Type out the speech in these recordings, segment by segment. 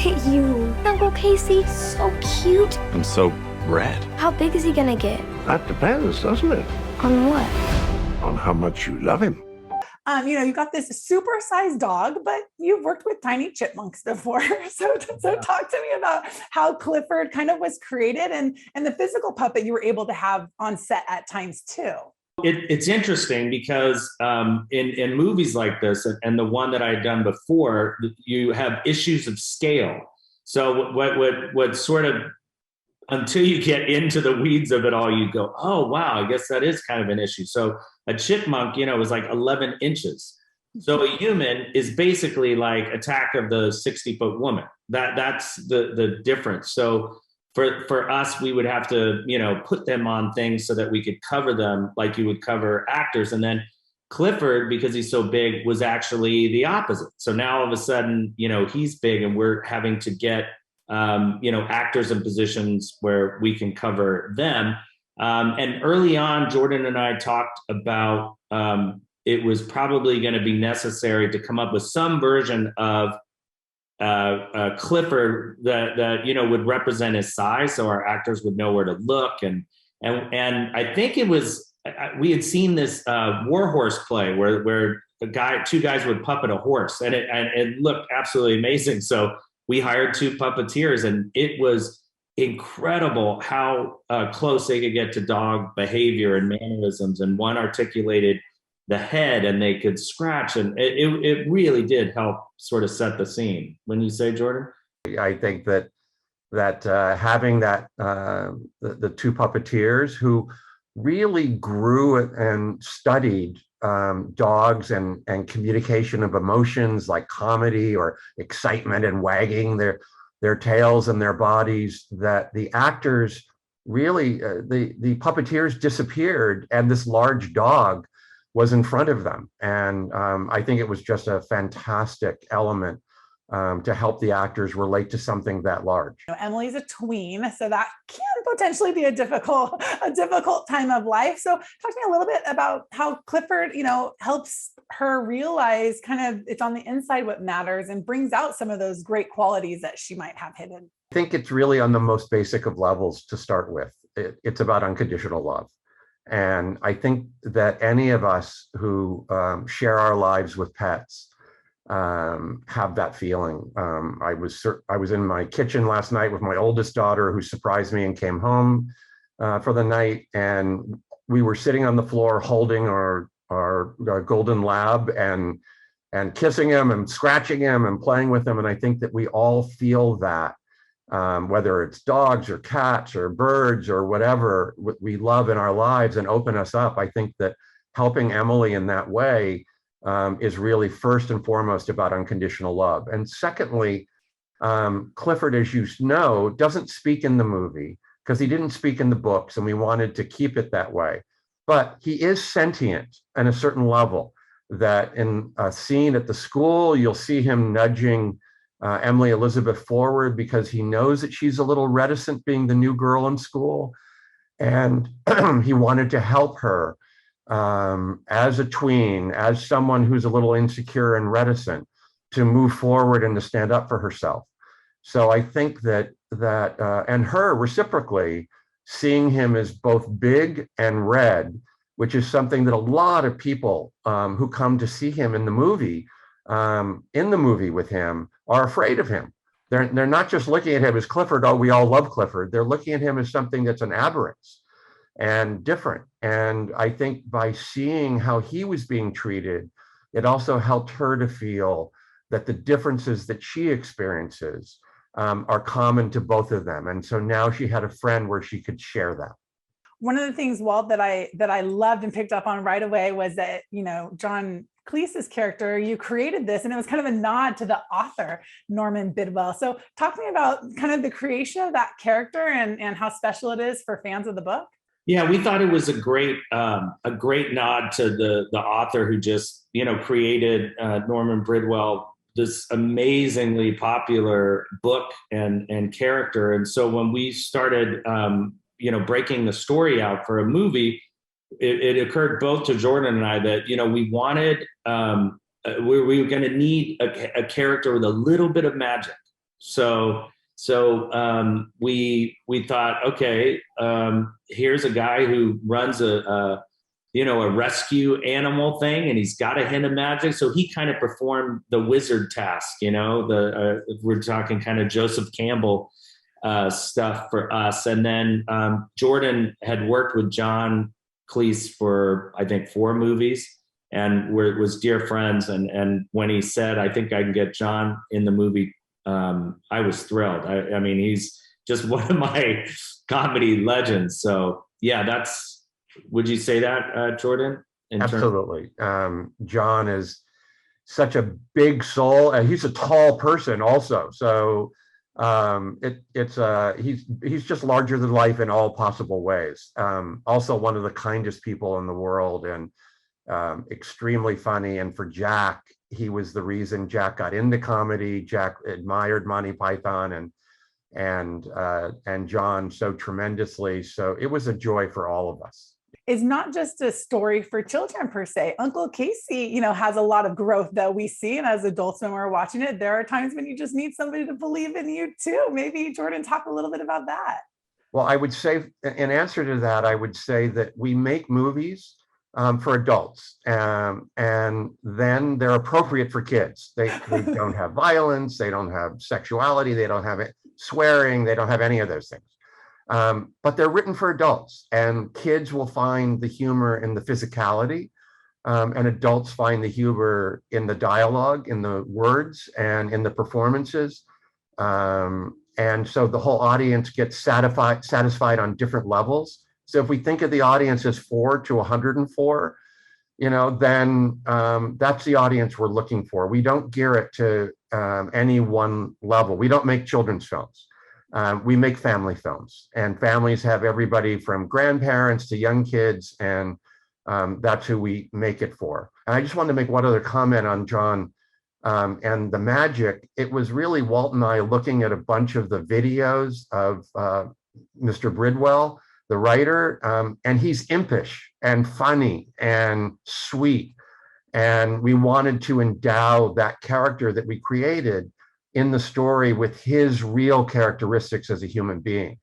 at you. Uncle Casey, so cute. I'm so red. How big is he gonna get? That depends, doesn't it? On what? On how much you love him. You got this super-sized dog, but you've worked with tiny chipmunks before. So talk to me about how Clifford kind of was created and the physical puppet you were able to have on set at times too. It's interesting because in movies like this, and the one that I had done before, you have issues of scale. So what sort of, until you get into the weeds of it all, you go, oh, wow, I guess that is kind of an issue. So a chipmunk, is like 11 inches. So a human is basically like Attack of the 60-foot woman. That's the difference. So for us, we would have to, put them on things so that we could cover them like you would cover actors. And then Clifford, because he's so big, was actually the opposite. So now all of a sudden, he's big and we're having to get actors in positions where we can cover them. And early on, Jordan and I talked about it was probably going to be necessary to come up with some version of Clifford that would represent his size, so our actors would know where to look. And I think it was we had seen this war horse play where two guys would puppet a horse, and it looked absolutely amazing. So we hired two puppeteers, and it was incredible how close they could get to dog behavior and mannerisms. And one articulated the head, and they could scratch, and it really did help sort of set the scene. When you say, Jordan? I think that having that the two puppeteers who really grew and studied dogs and communication of emotions like comedy or excitement and wagging their tails and their bodies, that the actors really, the puppeteers disappeared and this large dog was in front of them. And I think it was just a fantastic element to help the actors relate to something that large. Emily's a tween, so that can potentially be a difficult time of life. So talk to me a little bit about how Clifford, helps her realize kind of it's on the inside what matters and brings out some of those great qualities that she might have hidden. I think it's really on the most basic of levels to start with. It's about unconditional love. And I think that any of us who share our lives with pets have that feeling. I was in my kitchen last night with my oldest daughter, who surprised me and came home for the night, and we were sitting on the floor holding our golden lab and kissing him and scratching him and playing with him. And I think that we all feel that, whether it's dogs or cats or birds or whatever we love in our lives and open us up. I think that helping Emily in that way is really first and foremost about unconditional love. And secondly, Clifford, as you know, doesn't speak in the movie because he didn't speak in the books, and we wanted to keep it that way. But he is sentient at a certain level, that in a scene at the school, you'll see him nudging Emily Elizabeth forward because he knows that she's a little reticent being the new girl in school. And he wanted to help her as a tween, as someone who's a little insecure and reticent, to move forward and to stand up for herself. So I think that and her reciprocally, seeing him as both big and red, which is something that a lot of people who come to see him in the movie with him are afraid of him. They're not just looking at him as Clifford. Oh, we all love Clifford. They're looking at him as something that's an aberrance and different. And I think by seeing how he was being treated, it also helped her to feel that the differences that she experiences are common to both of them. And so now she had a friend where she could share that. One of the things, Walt, that I loved and picked up on right away was that, John Cleese's character, you created this, and it was kind of a nod to the author, Norman Bidwell. So talk to me about kind of the creation of that character and how special it is for fans of the book. Yeah, we thought it was a great nod to the author who just, created Norman Bridwell, this amazingly popular book and character. And so when we started, breaking the story out for a movie, it occurred both to Jordan and I that, we wanted, we were going to need a character with a little bit of magic. We thought, okay, here's a guy who runs a rescue animal thing, and he's got a hint of magic. So he kind of performed the wizard task, we're talking kind of Joseph Campbell stuff for us. And then Jordan had worked with John Cleese for, I think, 4 movies, and was dear friends. And when he said, I think I can get John in the movie, I was thrilled. I mean, he's just one of my comedy legends. So yeah, would you say that, Jordan? Absolutely. John is such a big soul, and he's a tall person also. So he's just larger than life in all possible ways. Also one of the kindest people in the world, and extremely funny. And for Jack, he was the reason Jack got into comedy. Jack admired Monty Python and John so tremendously. So it was a joy for all of us. Is not just a story for children per se. Uncle Casey, has a lot of growth that we see. And as adults, when we're watching it, there are times when you just need somebody to believe in you too. Maybe Jordan, talk a little bit about that. Well, I would say, in answer to that, I would say that we make movies for adults, and then they're appropriate for kids. They don't have violence, they don't have sexuality, they don't have swearing, they don't have any of those things. But they're written for adults, and kids will find the humor in the physicality, and adults find the humor in the dialogue, in the words, and in the performances. And so the whole audience gets satisfied on different levels. So if we think of the audience as 4 to 104, then that's the audience we're looking for. We don't gear it to any one level. We don't make children's films. We make family films, and families have everybody from grandparents to young kids, and that's who we make it for. And I just wanted to make one other comment on John and the magic. It was really Walt and I looking at a bunch of the videos of Mr. Bridwell, the writer, and he's impish and funny and sweet. And we wanted to endow that character that we created in the story with his real characteristics as a human being,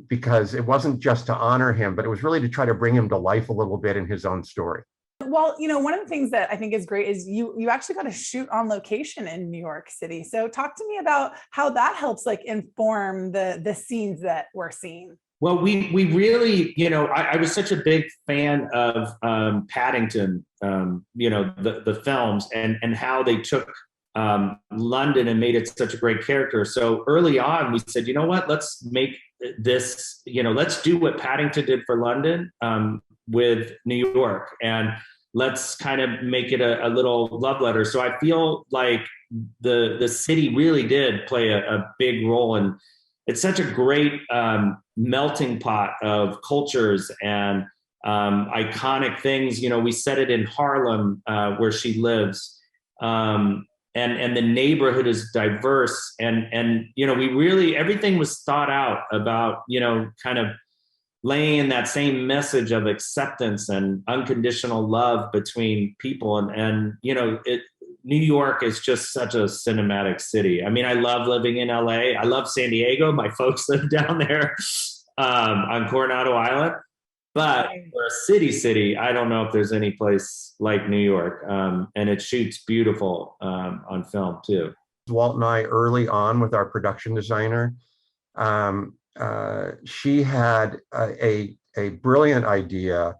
because it wasn't just to honor him, but it was really to try to bring him to life a little bit in his own story. Well, one of the things that I think is great is you actually got to shoot on location in New York City. So talk to me about how that helps inform the scenes that we're seeing. Well, we really, I was such a big fan of Paddington, the films, and how they took London and made it such a great character. So early on, we said, you know what, let's make this, let's do what Paddington did for London with New York, and let's kind of make it a little love letter. So I feel like the city really did play a big role, and it's such a great melting pot of cultures and iconic things. We set it in Harlem, where she lives. And the neighborhood is diverse, and we really, everything was thought out about, kind of laying that same message of acceptance and unconditional love between people. And New York is just such a cinematic city. I mean, I love living in LA. I love San Diego. My folks live down there on Coronado Island. But for a city, I don't know if there's any place like New York. And it shoots beautiful on film too. Walt and I, early on with our production designer, she had a brilliant idea.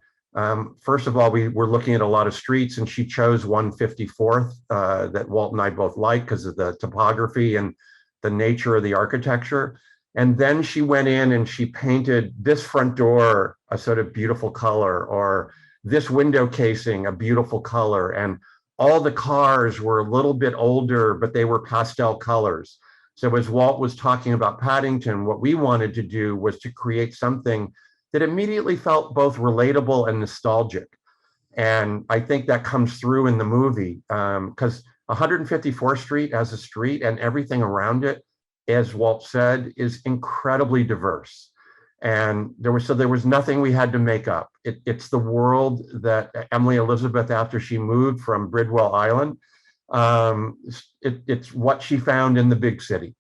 First of all, we were looking at a lot of streets, and she chose 154th that Walt and I both like because of the topography and the nature of the architecture. And then she went in and she painted this front door a sort of beautiful color, or this window casing a beautiful color. And all the cars were a little bit older, but they were pastel colors. So as Walt was talking about Paddington, what we wanted to do was to create something that immediately felt both relatable and nostalgic. And I think that comes through in the movie, because 154th Street as a street and everything around it, as Walt said, is incredibly diverse. And there was nothing we had to make up. It's the world that Emily Elizabeth, after she moved from Bridwell Island, It's what she found in the big city.